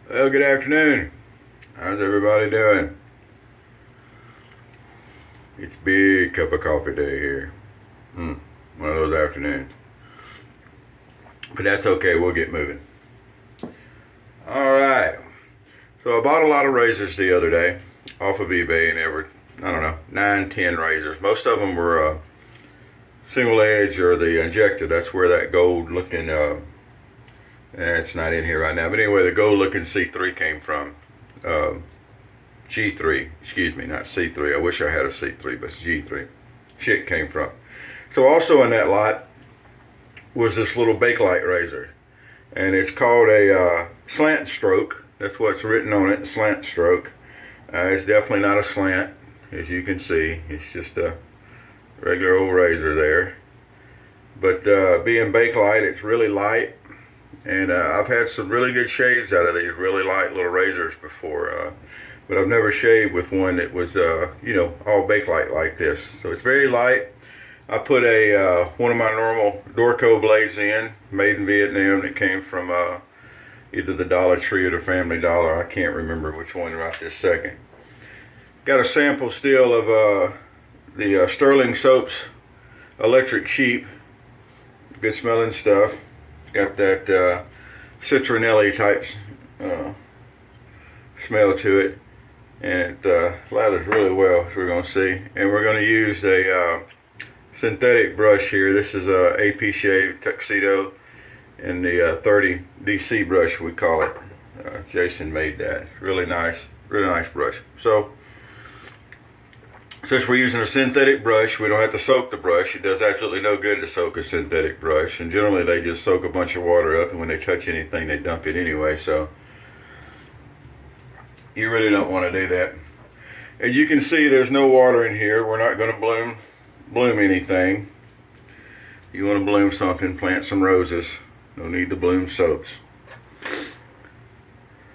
Well, good afternoon. How's everybody doing? It's big cup of coffee day here. One of those afternoons. But that's okay, we'll get moving. Alright. So I bought a lot of razors the other day off of eBay, and there were, I don't know, 9, 10 razors. Most of them were single edge or the injector. That's where that gold looking it's not in here right now, but anyway, the gold looking C3 came from. G3, excuse me, not C3. I wish I had a C3, but it's G3. Shit came from. So also in that lot was this little bakelite razor, and it's called a Slant Stroke. That's what's written on it, Slant Stroke. It's definitely not a slant, as you can see. It's just a regular old razor there. But being bakelite, it's really light. And I've had some really good shaves out of these really light little razors before, but I've never shaved with one that was, all bakelite like this. So it's very light. I put one of my normal Dorco blades in, made in Vietnam, that came from either the Dollar Tree or the Family Dollar. I can't remember which one right this second. Got a sample still of the Sterling Soaps Electric Sheep. Good smelling stuff. Got that citronelli type smell to it, and it lathers really well, as we're going to see. And we're going to use a synthetic brush here. This is a AP Shave Tuxedo, and the 30 DC brush we call it. Jason made that. Really nice brush. So since we're using a synthetic brush, we don't have to soak the brush. It does absolutely no good to soak a synthetic brush, and generally they just soak a bunch of water up, and when they touch anything they dump it anyway, so you really don't want to do that. As you can see, there's no water in here. We're not going to bloom anything. You want to bloom something, plant some roses. No need to bloom soaps.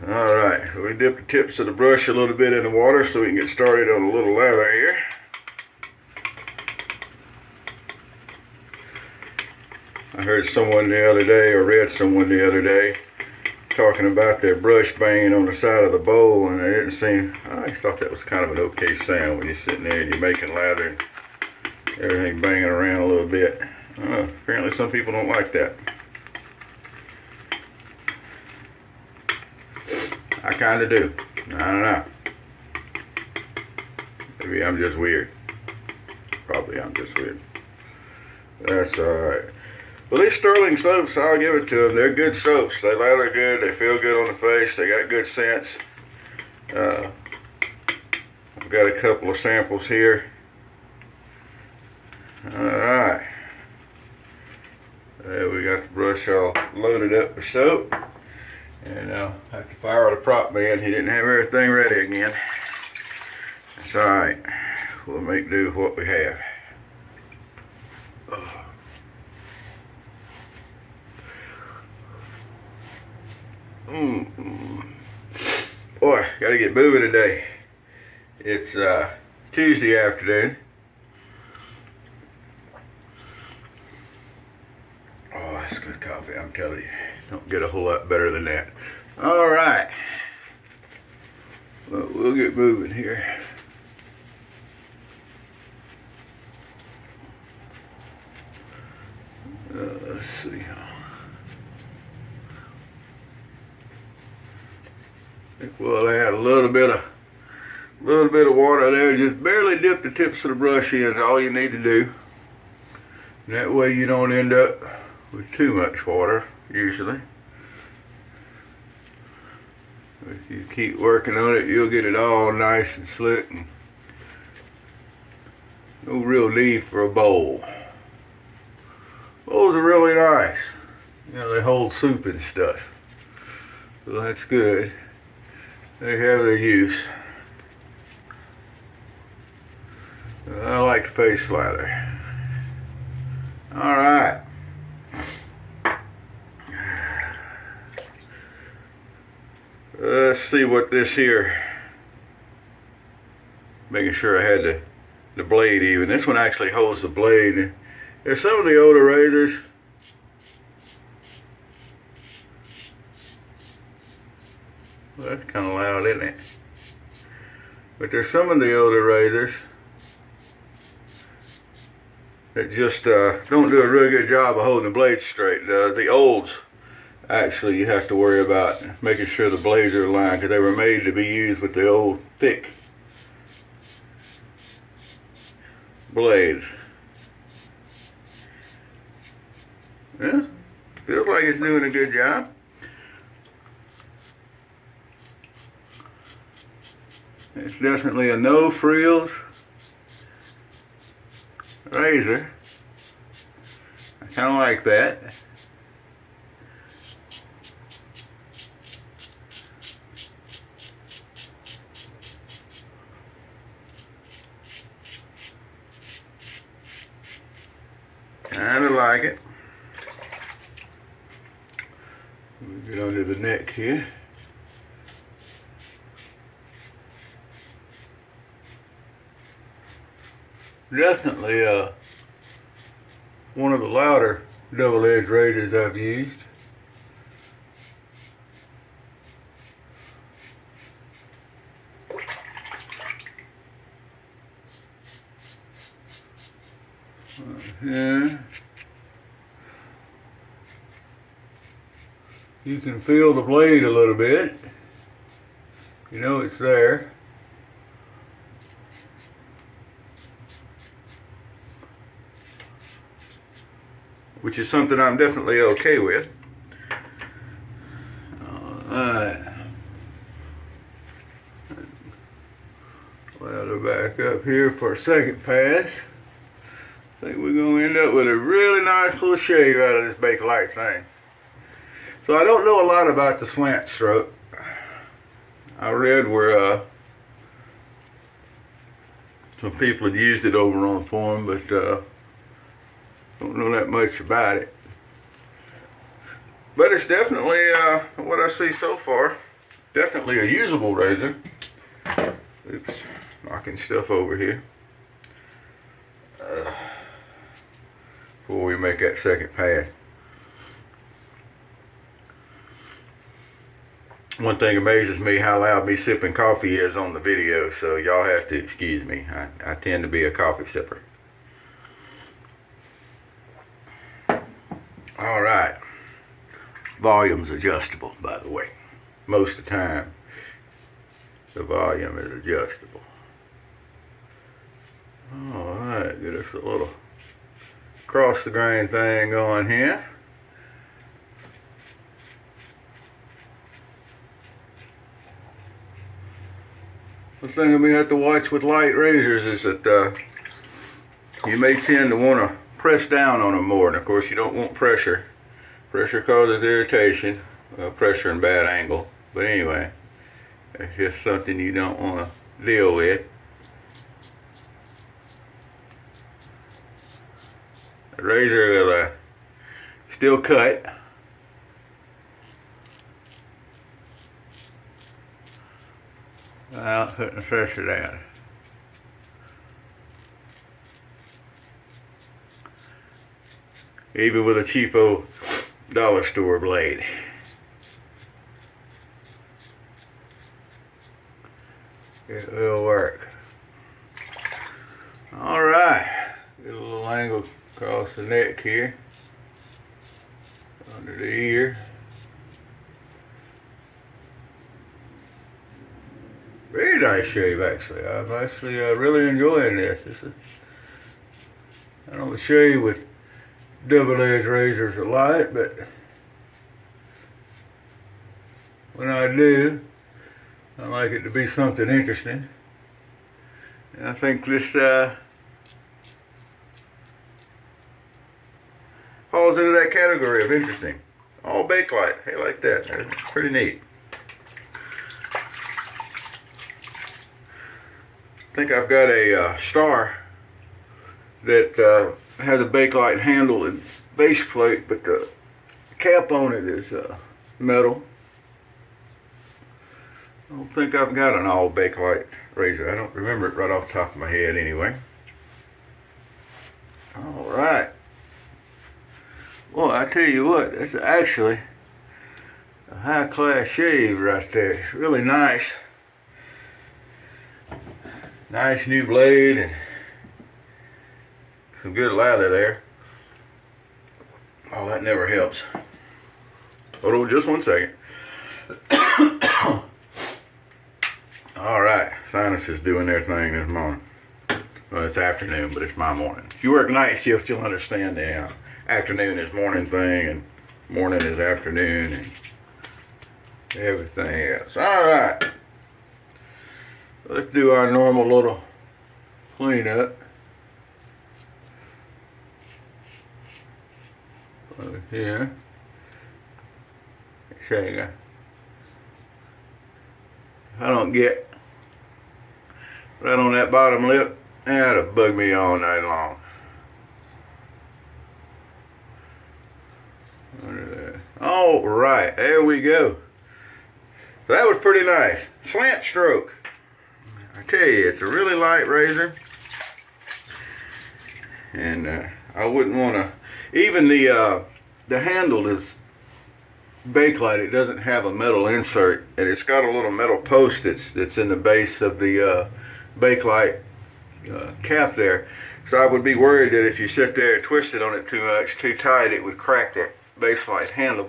Alright, so we dip the tips of the brush a little bit in the water so we can get started on a little lather here. I heard someone the other day, or read someone the other day, talking about their brush banging on the side of the bowl, and it didn't seem, I thought that was kind of an okay sound when you're sitting there and you're making lather and everything banging around a little bit. Apparently some people don't like that. I kind of do. I don't know. Maybe I'm just weird. Probably I'm just weird. That's alright. Well, these Sterling soaps, I'll give it to them. They're good soaps. They lather good. They feel good on the face. They got good scents. I've got a couple of samples here. Alright. There we got the brush all loaded up with soap. And I'll have to fire the prop man. He didn't have everything ready again. It's alright. We'll make do with what we have. Boy, gotta get moving today. It's Tuesday afternoon. Oh, that's good coffee, I'm telling you. Don't get a whole lot better than that. Alright. Well, we'll get moving here. Let's see. I think we'll add a little bit of water there. Just barely dip the tips of the brush in. Is all you need to do. And that way you don't end up with too much water. Usually, if you keep working on it, you'll get it all nice and slick, and no real need for a bowl. Bowls are really nice. You know, they hold soup and stuff, so that's good. They have their use. I like face lather. All right. Let's see what this here, making sure I had the blade even. This one actually holds the blade. There's some of the older razors Well, that's kind of loud, isn't it? But there's some of the older razors that just don't do a really good job of holding the blades straight. The olds, actually, you have to worry about making sure the blades are aligned because they were made to be used with the old thick blades. Yeah, feels like it's doing a good job. It's definitely a no frills razor. I kind of like that. Kind of like it. We get under the neck here. Definitely one of the louder double-edged razors I've used. Here. You can feel the blade a little bit. You know it's there. Which is something I'm definitely okay with. Alright. Ladder back up here for a second pass. I think we're going to end up with a really nice little shave out of this bakelite thing. So I don't know a lot about the Slant Stroke. I read where some people had used it over on the forum, but don't know that much about it. But it's definitely, what I see so far, definitely a usable razor. Oops, knocking stuff over here. Before we make that second pass. One thing amazes me how loud me sipping coffee is on the video, so y'all have to excuse me. I tend to be a coffee sipper. Alright. Volume's adjustable, by the way. Most of the time, the volume is adjustable. Alright, get us a little cross the grain thing going here. The thing that we have to watch with light razors is that you may tend to want to press down on them more, and of course you don't want pressure. Pressure causes irritation, pressure and bad angle. But anyway, it's just something you don't want to deal with. The razor will still cut. Without putting the pressure down. Even with a cheapo dollar store blade. It will work. Alright. Get a little angle across the neck here. Under the ear. Very nice shave, actually. I'm actually really enjoying this. I don't shave with double-edged razors a lot, but when I do, I like it to be something interesting. And I think this falls into that category of interesting. All bakelite. Hey, like that. That's pretty neat. I think I've got a star that has a bakelite handle and base plate, but the cap on it is metal. I don't think I've got an all bakelite razor. I don't remember it right off the top of my head anyway. Alright. Well, I tell you what, it's actually a high-class shave right there. It's really nice. Nice new blade and some good lather there. Oh, that never helps. Hold on just one second. All right, sinus is doing their thing this morning. Well, it's afternoon, but it's my morning. If you work night shift, you'll understand the afternoon is morning thing, and morning is afternoon, and everything else. All right, let's do our normal little cleanup. Over here. Shake. I don't get right on that bottom lip. That'll bug me all night long. All right, there we go. That was pretty nice. Slant Stroke. I tell you, it's a really light razor, and I wouldn't want to. Even the handle is bakelite. It doesn't have a metal insert, and it's got a little metal post that's in the base of the bakelite cap there. So I would be worried that if you sit there and twist it on it too much, too tight, it would crack that bakelite handle,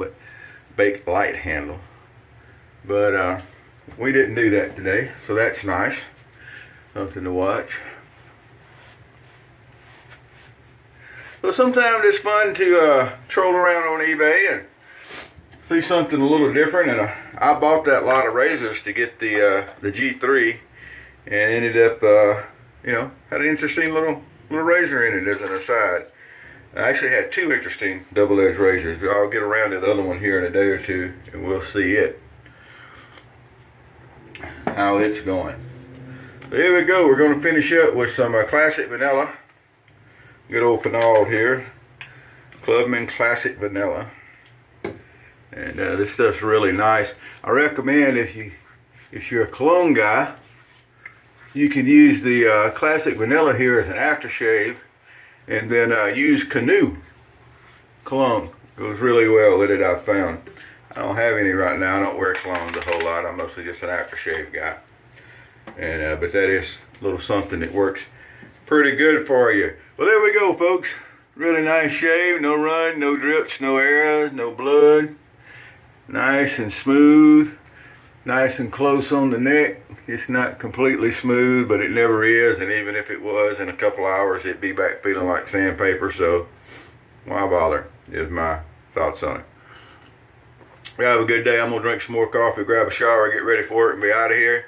But we didn't do that today, so that's nice. Something to watch. So sometimes it's fun to troll around on eBay and see something a little different. And I bought that lot of razors to get the G3, and ended up, had an interesting little razor in it as an aside. I actually had two interesting double-edged razors. I'll get around to the other one here in a day or two, and we'll see how it's going. So here we go. We're going to finish up with some classic vanilla. Good old Pinard here, Clubman Classic Vanilla, and this stuff's really nice. I recommend if you're a cologne guy, you can use the Classic Vanilla here as an aftershave, and then use Canoe cologne. Goes really well with it, I've found. I don't have any right now. I don't wear colognes a whole lot. I'm mostly just an aftershave guy, and but that is a little something that works pretty good for you. Well, there we go, folks. Really nice shave. No run, no drips, no arrows, no blood. Nice and smooth. Nice and close on the neck. It's not completely smooth, but it never is. And even if it was, in a couple hours, it'd be back feeling like sandpaper. So why bother? Is my thoughts on it. Have a good day. I'm going to drink some more coffee, grab a shower, get ready for it, and be out of here.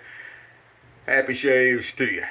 Happy shaves to you.